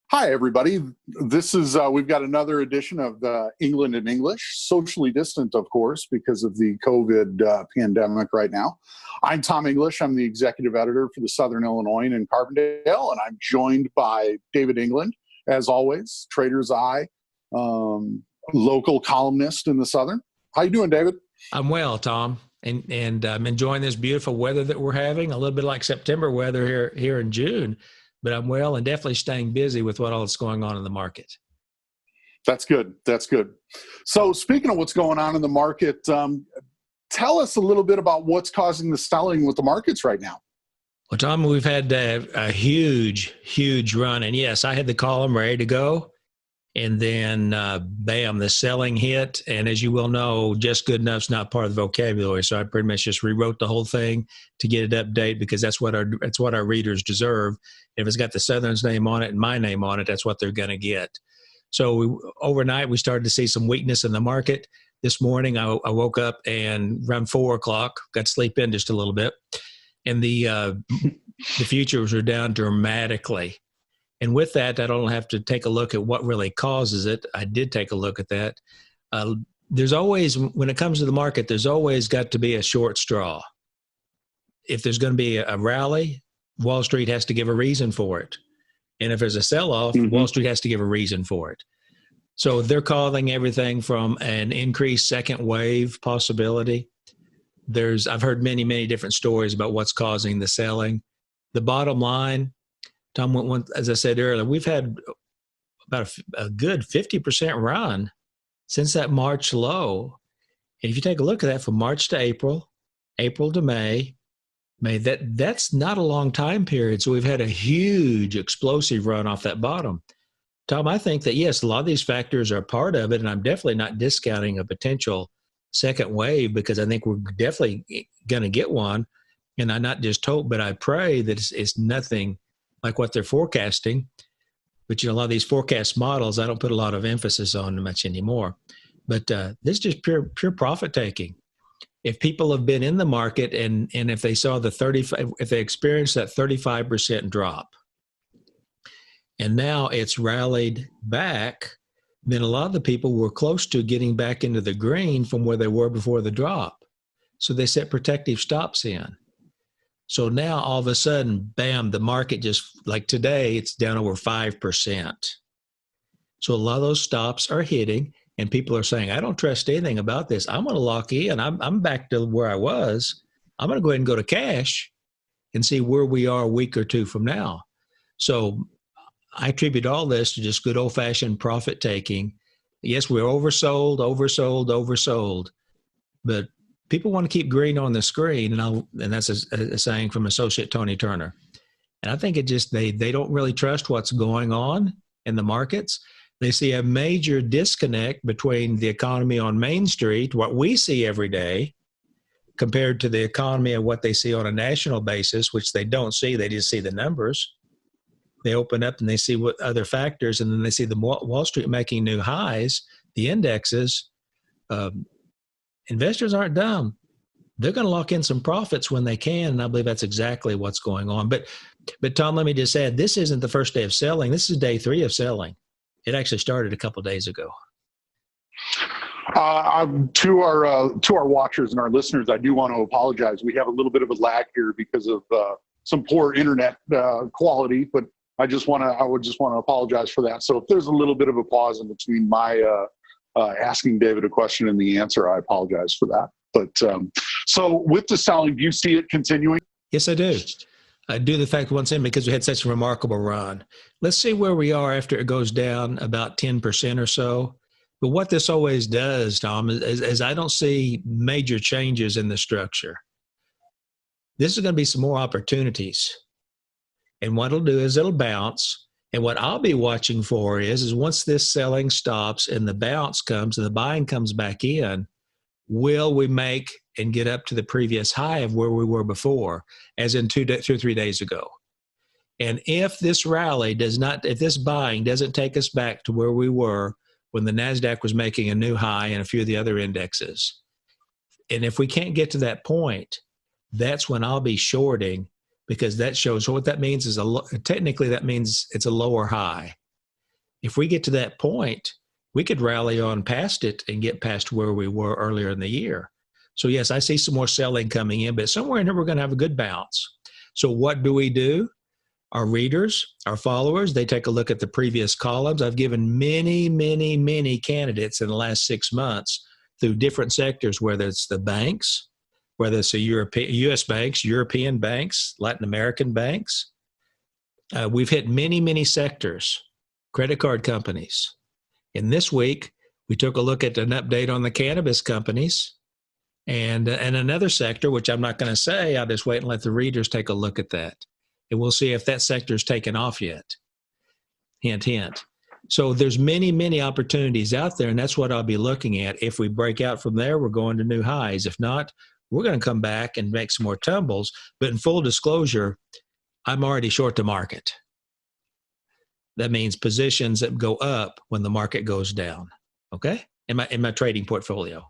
Hi, everybody. This is, we've got another edition of England in English, socially distant, of course, because of the COVID pandemic right now. I'm Tom English. I'm the executive editor for the Southern Illinois in Carbondale, and I'm joined by David England, as always, Trader's Eye, local columnist in the Southern. How you doing, David? I'm well, Tom, and I'm enjoying this beautiful weather that we're having. A little bit like September weather here in June, but I'm well and definitely staying busy with what all that's going on in the market. That's good. That's good. So, speaking of what's going on in the market, tell us a little bit about what's causing the selling with the markets right now. Well, Tom, we've had a huge run, and yes, I had the column ready to go. And then, bam, the selling hit. And as you well know, just good enough's not part of the vocabulary. So I pretty much just rewrote the whole thing to get it updated because that's what our readers deserve. If it's got the Southern's name on it and my name on it, that's what they're going to get. So overnight, we started to see some weakness in the market. This morning, I woke up and around 4 o'clock, got to sleep in just a little bit. And the futures are down dramatically. And with that, I don't have to take a look at what really causes it. I did take a look at that. There's always, when it comes to the market, there's always got to be a short straw. If there's going to be a rally, Wall Street has to give a reason for it. And if there's a sell-off, Wall Street has to give a reason for it. So they're calling everything from an increased second wave possibility. I've heard many different stories about what's causing the selling. The bottom line, Tom, as I said earlier, we've had about a good 50% run since that March low. And if you take a look at that from March to April, April to May, that's not a long time period. So we've had a huge explosive run off that bottom. Tom, I think that, yes, a lot of these factors are part of it, and I'm definitely not discounting a potential second wave because I think we're definitely going to get one. And I not just hope, but I pray that it's nothing like what they're forecasting. But, a lot of these forecast models, I don't put a lot of emphasis on much anymore. But this is just pure profit taking. If people have been in the market and if they saw if they experienced that 35% drop, and now it's rallied back, then a lot of the people were close to getting back into the green from where they were before the drop. So they set protective stops in. So now all of a sudden, bam, the market just, like today, it's down over 5%. So a lot of those stops are hitting, and people are saying, I don't trust anything about this. I'm going to lock in. I'm back to where I was. I'm going to go ahead and go to cash and see where we are a week or two from now. So I attribute all this to just good old-fashioned profit taking. Yes, we're oversold, but people want to keep green on the screen, and that's a saying from associate Tony Turner. And I think they don't really trust what's going on in the markets. They see a major disconnect between the economy on Main Street, what we see every day, compared to the economy of what they see on a national basis, which they don't see. They just see the numbers. They open up and they see what other factors, and then they see the Wall Street making new highs, the indexes. Investors aren't dumb. They're going to lock in some profits when they can, and I believe that's exactly what's going on. But Tom, let me just add, this isn't the first day of selling. This is day 3 of selling. It actually started a couple of days ago. To our watchers and our listeners, I do want to apologize. We have a little bit of a lag here because of some poor internet quality, but I would just want to apologize for that. So if there's a little bit of a pause in between my asking David a question and the answer, I apologize for that. But so with the selling, do you see it continuing? Yes, I do. I do, the fact once in because we had such a remarkable run. Let's see where we are after it goes down about 10% or so. But what this always does, Tom, is I don't see major changes in the structure. This is going to be some more opportunities. And what it'll do is it'll bounce. And what I'll be watching for is once this selling stops and the bounce comes and the buying comes back in, will we make and get up to the previous high of where we were before, as in 2 or 3 days ago? And if this if this buying doesn't take us back to where we were when the NASDAQ was making a new high and a few of the other indexes, and if we can't get to that point, that's when I'll be shorting, because that shows what that means is technically that means it's a lower high. if we get to that point, we could rally on past it and get past where we were earlier in the year. So yes, I see some more selling coming in, but somewhere in here we're going to have a good bounce. So what do? Our readers, our followers, they take a look at the previous columns. I've given many candidates in the last 6 months through different sectors, whether it's the banks, whether it's the U.S. banks, European banks, Latin American banks. We've hit many sectors, credit card companies. And this week, we took a look at an update on the cannabis companies and another sector, which I'm not going to say. I'll just wait and let the readers take a look at that. And we'll see if that sector's taken off yet. Hint, hint. So there's many opportunities out there, and that's what I'll be looking at. If we break out from there, we're going to new highs. If not, we're going to come back and make some more tumbles. But in full disclosure, I'm already short the market. That means positions that go up when the market goes down. Okay? In my trading portfolio.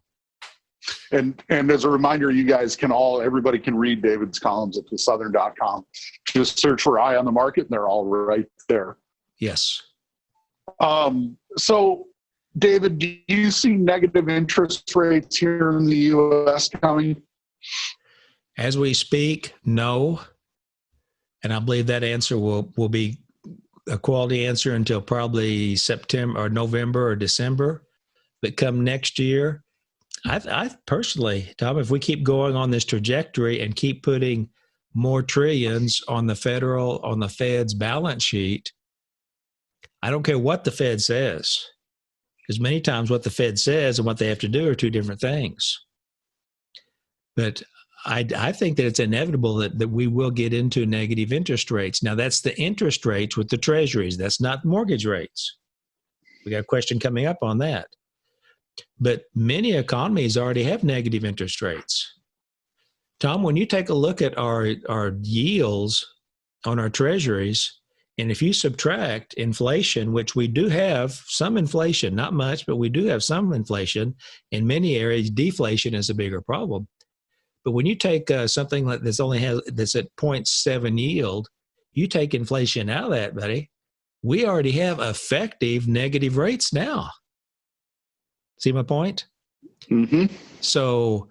And as a reminder, you guys everybody can read David's columns at thesouthern.com. Just search for Eye on the Market, and they're all right there. Yes. So, David, do you see negative interest rates here in the U.S. coming? As we speak, no. And I believe that answer will be a quality answer until probably September or November or December. But come next year, I personally, Tom, if we keep going on this trajectory and keep putting more trillions on the Fed's balance sheet, I don't care what the Fed says, because many times what the Fed says and what they have to do are two different things. But I think that it's inevitable that we will get into negative interest rates. Now, that's the interest rates with the treasuries. That's not mortgage rates. We got a question coming up on that. But many economies already have negative interest rates. Tom, when you take a look at our yields on our treasuries, and if you subtract inflation, which we do have some inflation, not much, but we do have some inflation. In many areas, deflation is a bigger problem. But when you take something like that's at 0.7 yield, you take inflation out of that, buddy, we already have effective negative rates now. See my point? Mm-hmm. So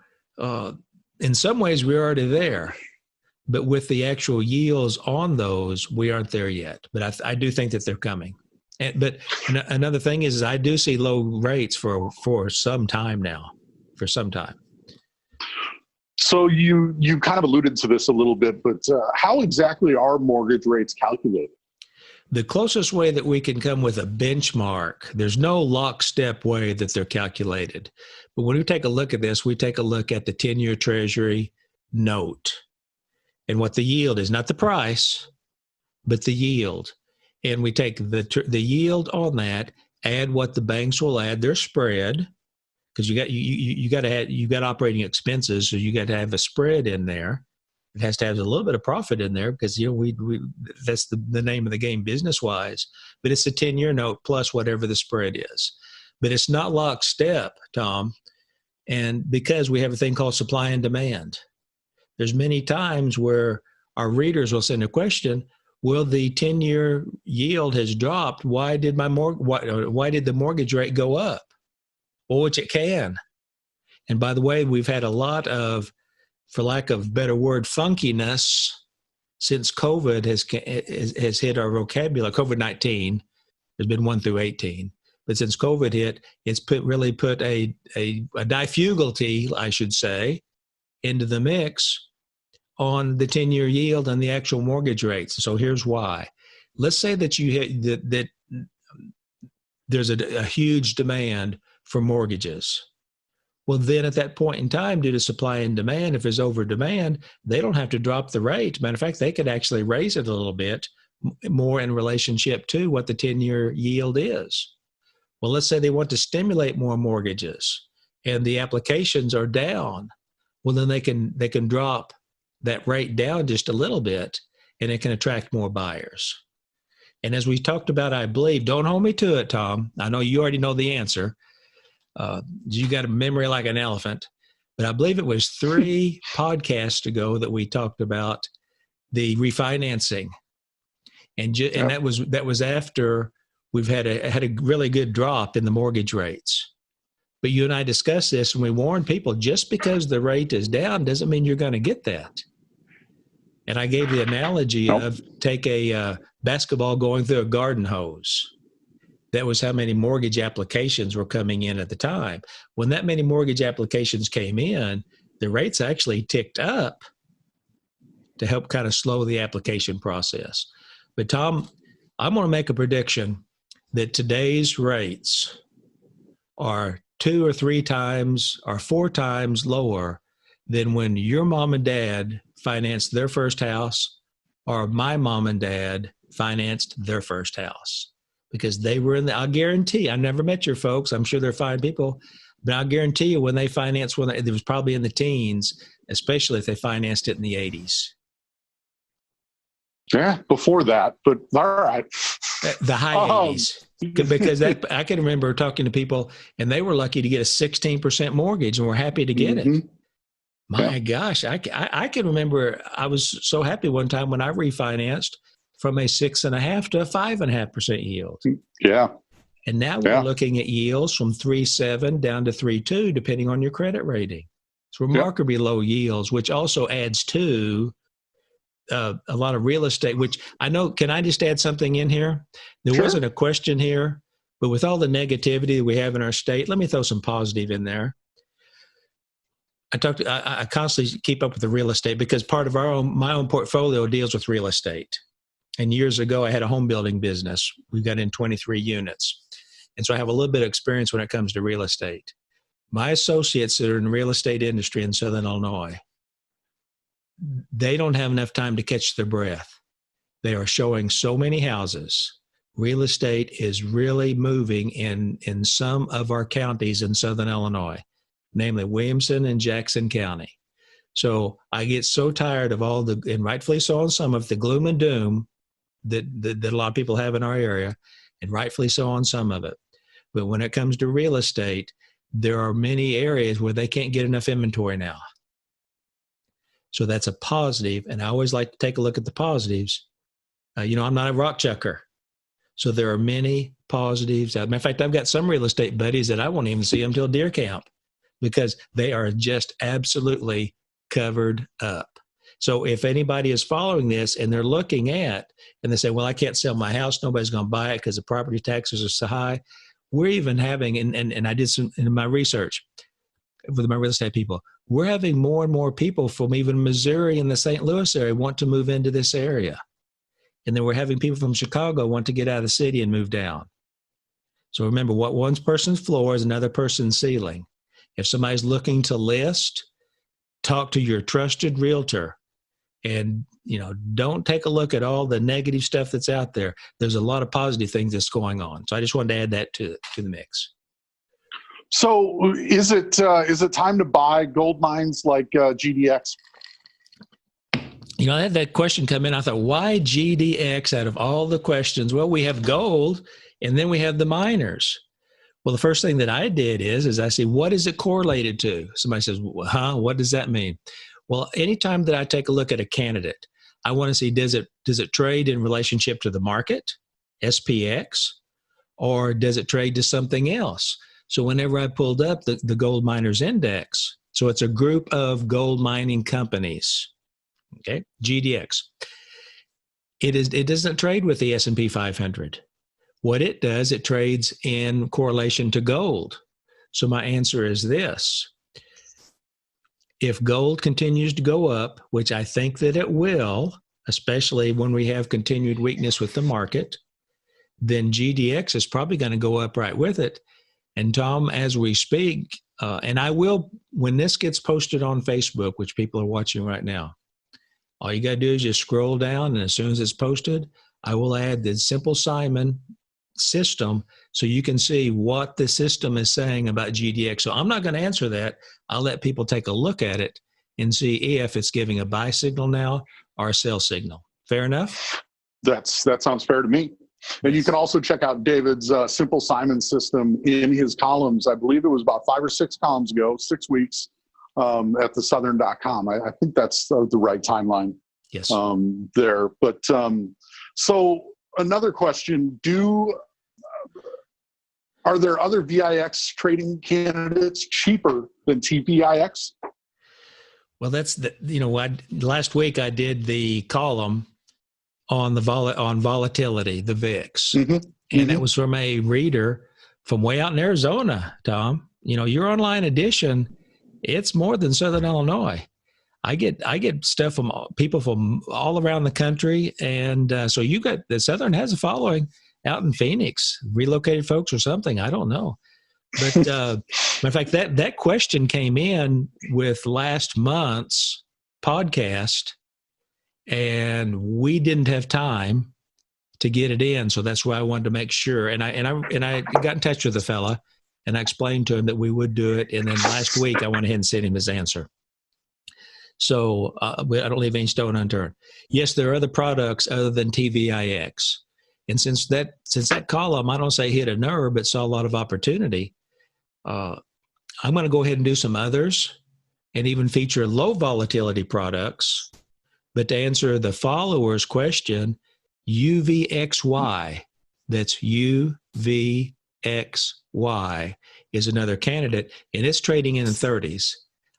in some ways, we're already there. But with the actual yields on those, we aren't there yet. But I do think that they're coming. But another thing is I do see low rates for some time now, for some time. So you kind of alluded to this a little bit, but how exactly are mortgage rates calculated? The closest way that we can come with a benchmark, there's no lockstep way that they're calculated. But when we take a look at this, we take a look at the 10-year Treasury note and what the yield is, not the price, but the yield. And we take the yield on that, add what the banks will add, their spread, because you got operating expenses, so you got to have a spread in there. It has to have a little bit of profit in there because we that's the name of the game business wise. But it's a 10-year note plus whatever the spread is. But it's not lockstep, Tom, and because we have a thing called supply and demand. There's many times where our readers will send a question. Well, the 10-year yield has dropped. Why did why did the mortgage rate go up? Well, which it can. And by the way, we've had a lot of, for lack of a better word, funkiness since COVID has hit our vocabulary. COVID-19 has been 1 through 18. But since COVID hit, it's really put a difficulty, I should say, into the mix on the 10-year yield and the actual mortgage rates. So here's why. Let's say that that there's a huge demand for mortgages. Well, then at that point in time, due to supply and demand, if there's over demand, they don't have to drop the rate. Matter of fact, they could actually raise it a little bit more in relationship to what the 10-year yield is. Well, let's say they want to stimulate more mortgages and the applications are down. Well, then they can drop that rate down just a little bit and it can attract more buyers. And as we talked about, I believe, don't hold me to it, Tom. I know you already know the answer. You got a memory like an elephant, but I believe it was 3 podcasts ago that we talked about the refinancing, and that was after we've had a really good drop in the mortgage rates. But you and I discussed this, and we warned people, just because the rate is down doesn't mean you're going to get that. And I gave the analogy of take a basketball going through a garden hose. That was how many mortgage applications were coming in at the time. When that many mortgage applications came in, the rates actually ticked up to help kind of slow the application process. But Tom, I'm going to make a prediction that today's rates are 2 or 3 times or 4 times lower than when your mom and dad financed their first house or my mom and dad financed their first house. Because they were I'll guarantee, I never met your folks, I'm sure they're fine people, but I'll guarantee you when they financed, it was probably in the teens, especially if they financed it in the 80s. Yeah, before that, but all right. The high 80s. Because I can remember talking to people, and they were lucky to get a 16% mortgage and were happy to get it. My gosh, I can remember I was so happy one time when I refinanced from a 6.5% to a 5.5% yield. Yeah. And now we're looking at yields from 3.7 down to 3.2, depending on your credit rating. It's remarkably low yields, which also adds to a lot of real estate, which I know, can I just add something in here? There wasn't a question here, but with all the negativity we have in our state, let me throw some positive in there. I constantly keep up with the real estate because part of my own portfolio deals with real estate. And years ago, I had a home building business. We got in 23 units. And so I have a little bit of experience when it comes to real estate. My associates that are in the real estate industry in Southern Illinois, they don't have enough time to catch their breath. They are showing so many houses. Real estate is really moving in some of our counties in Southern Illinois, namely Williamson and Jackson County. So I get so tired of all and rightfully so on some of the gloom and doom that a lot of people have in our area, and rightfully so on some of it. But when it comes to real estate, there are many areas where they can't get enough inventory now. So that's a positive, and I always like to take a look at the positives. I'm not a rock chucker, so there are many positives. As a matter of fact, I've got some real estate buddies that I won't even see them till deer camp because they are just absolutely covered up. So if anybody is following this and they're looking at, and they say, well, I can't sell my house, nobody's going to buy it because the property taxes are so high. We're even having, and I did some in my research with my real estate people, we're having more and more people from even Missouri and the St. Louis area want to move into this area. And then we're having people from Chicago want to get out of the city and move down. So remember, what one person's floor is another person's ceiling. If somebody's looking to list, talk to your trusted realtor. And, don't take a look at all the negative stuff that's out there. There's a lot of positive things that's going on. So I just wanted to add that to the mix. So is it time to buy gold mines like GDX? I had that question come in. I thought, why GDX out of all the questions? Well, we have gold and then we have the miners. Well, the first thing that I did is I say, what is it correlated to? Somebody says, well, what does that mean? Well, anytime that I take a look at a candidate, I want to see, does it trade in relationship to the market, SPX, or does it trade to something else? So whenever I pulled up the Gold Miners Index, so it's a group of gold mining companies, okay, GDX. It doesn't trade with the S&P 500. What it does, it trades in correlation to gold. So my answer is this. If gold continues to go up, which I think that it will, especially when we have continued weakness with the market, then GDX is probably going to go up right with it. And Tom, as we speak, and I will, when this gets posted on Facebook, which people are watching right now, all you got to do is just scroll down, and as soon as it's posted, I will add the Simple Simon system so you can see what the system is saying about GDX. So I'm not going to answer that. I'll let people take a look at it and see if it's giving a buy signal now or a sell signal. Fair enough? That sounds fair to me. And you can also check out David's Simple Simon system in his columns. I believe it was about 5 or 6 columns ago, 6 weeks at thesouthern.com. I think that's the right timeline. Yes. There. But so another question, Are there other VIX trading candidates cheaper than TPIX? Well, last week I did the column on on volatility, the VIX, and that was from a reader from way out in Arizona. Tom, your online edition, it's more than Southern Illinois. I get stuff from people from all around the country, and so you got the Southern has a following out in Phoenix, relocated folks or something. I don't know, but matter of fact, that question came in with last month's podcast, and we didn't have time to get it in, so that's why I wanted to make sure. And I got in touch with the fella, and I explained to him that we would do it, and then last week I went ahead and sent him his answer. So I don't leave any stone unturned. Yes, there are other products other than TVIX. And since that column, I don't say hit a nerve, but saw a lot of opportunity, I'm going to go ahead and do some others and even feature low volatility products. But to answer the follower's question, UVXY, that's UVXY, is another candidate, and it's trading in the 30s.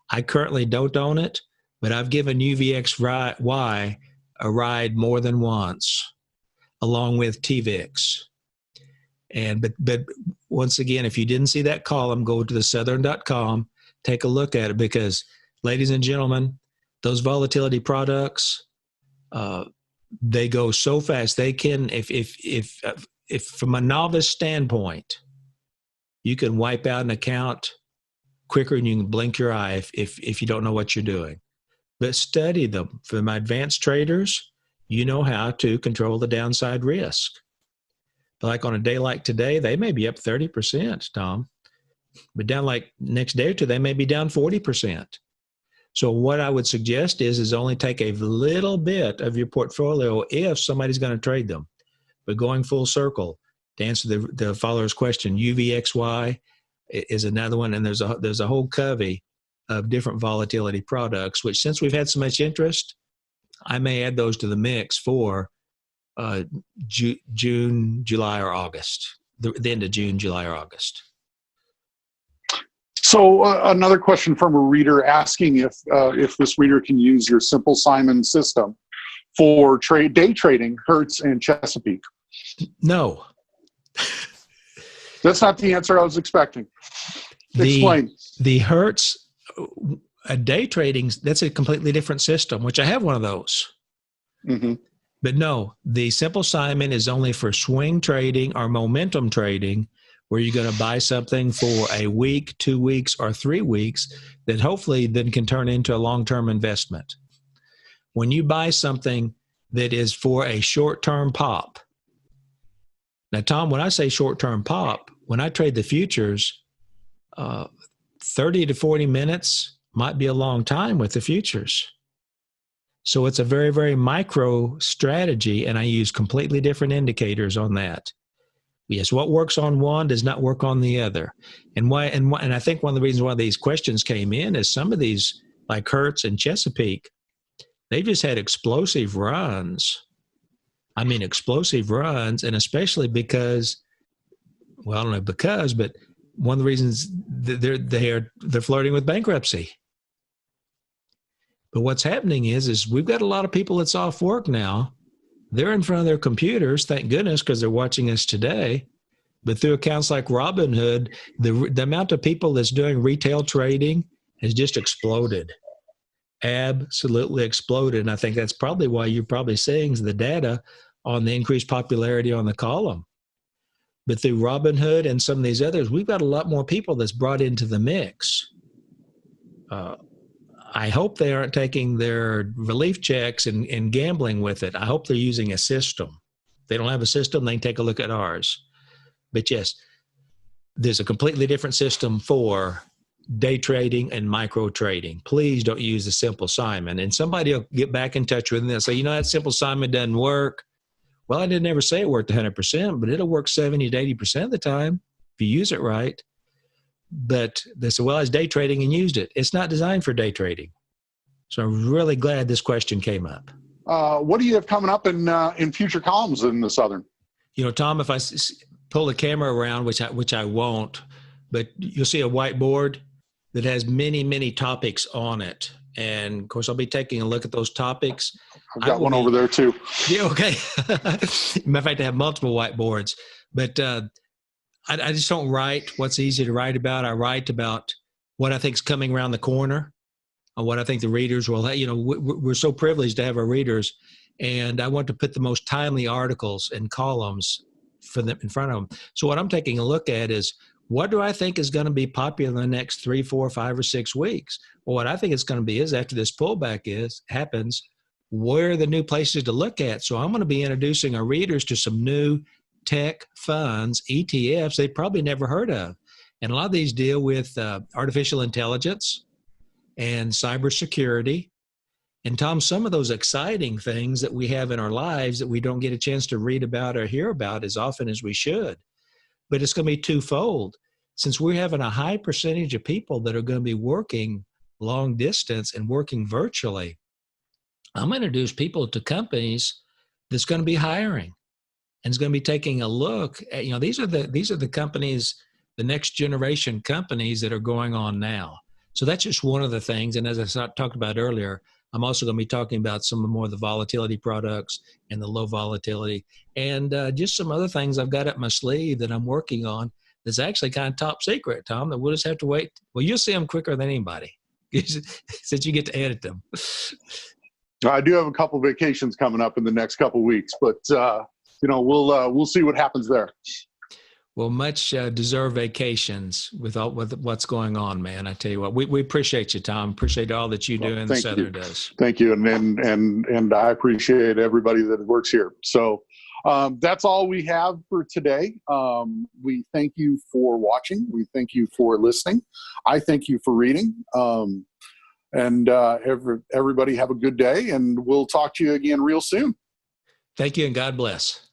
I currently don't own it, but I've given UVXY a ride more than once, along with TVIX. But once again, if you didn't see that column, go to thesouthern.com, take a look at it, because, ladies and gentlemen, those volatility products, they go so fast. They can, if from a novice standpoint, you can wipe out an account quicker than you can blink your eye if you don't know what you're doing. But study them. For my advanced traders, you know how to control the downside risk. Like on a day like today, they may be up 30%, Tom. But down like next day or two, they may be down 40%. So what I would suggest is only take a little bit of your portfolio if somebody's going to trade them. But going full circle, to answer the follower's question, UVXY is another one, and there's a whole covey of different volatility products, which, since we've had so much interest, I may add those to the mix for June, July, or August, the end of June, July, or August. So another question from a reader asking if this reader can use your Simple Simon system for day trading Hertz and Chesapeake. No. That's not the answer I was expecting. Explain. The Hertz, day trading, that's a completely different system, which I have one of those. Mm-hmm. But no, the Simple Simon is only for swing trading or momentum trading, where you're going to buy something for a week, 2 weeks, or 3 weeks that hopefully then can turn into a long-term investment. When you buy something that is for a short-term pop. Now, Tom, when I say short-term pop, when I trade the futures, 30 to 40 minutes might be a long time with the futures. So it's a very, very micro strategy, and I use completely different indicators on that. Yes, what works on one does not work on the other. And I think one of the reasons why these questions came in is some of these, like Hertz and Chesapeake, they just had explosive runs. I mean, explosive runs, and especially because, well, I don't know because, but one of the reasons they're flirting with bankruptcy. But what's happening is we've got a lot of people that's off work now. They're in front of their computers, thank goodness, because they're watching us today. But through accounts like Robinhood, the amount of people that's doing retail trading has just exploded. Absolutely exploded. And I think that's probably why you're probably seeing the data on the increased popularity on the column. But through Robinhood and some of these others, we've got a lot more people that's brought into the mix. I hope they aren't taking their relief checks and gambling with it. I hope they're using a system. If they don't have a system, they can take a look at ours. But yes, there's a completely different system for day trading and micro trading. Please don't use the Simple Simon. And somebody will get back in touch with me and say, that Simple Simon doesn't work. Well, I didn't ever say it worked 100%, but it'll work 70 to 80% of the time if you use it right. But they said, well, I was day trading and used it. It's not designed for day trading. So I'm really glad this question came up. What do you have coming up in future columns in the Southern? Tom, pull the camera around, which I won't, but you'll see a whiteboard that has many, many topics on it. And of course, I'll be taking a look at those topics. I've got one over there too. Yeah, okay. Matter of fact, I have multiple whiteboards, but I just don't write what's easy to write about. I write about what I think is coming around the corner, and what I think the readers will. We're so privileged to have our readers, and I want to put the most timely articles and columns for them in front of them. So what I'm taking a look at is, what do I think is going to be popular in the next 3, 4, 5, or 6 weeks? Well, what I think it's going to be is, after this pullback happens, where are the new places to look at? So I'm going to be introducing our readers to some new tech funds, ETFs they've probably never heard of. And a lot of these deal with artificial intelligence and cybersecurity. And Tom, some of those exciting things that we have in our lives that we don't get a chance to read about or hear about as often as we should. But it's going to be twofold. Since we're having a high percentage of people that are going to be working long distance and working virtually, I'm going to introduce people to companies that's going to be hiring and is going to be taking a look at, these are the companies, the next generation companies that are going on now. So that's just one of the things. And as I talked about earlier, I'm also going to be talking about some more of the volatility products and the low volatility, and just some other things I've got up my sleeve that I'm working on that's actually kind of top secret, Tom, that we'll just have to wait. Well, you'll see them quicker than anybody since you get to edit them. I do have a couple vacations coming up in the next couple weeks, but we'll see what happens there. Well, much deserved vacations with what's going on, man. I tell you what, we appreciate you, Tom. Appreciate all that you do and the Southern does. Thank you, and I appreciate everybody that works here. So that's all we have for today. We thank you for watching. We thank you for listening. I thank you for reading. And everybody have a good day, and we'll talk to you again real soon. Thank you, and God bless.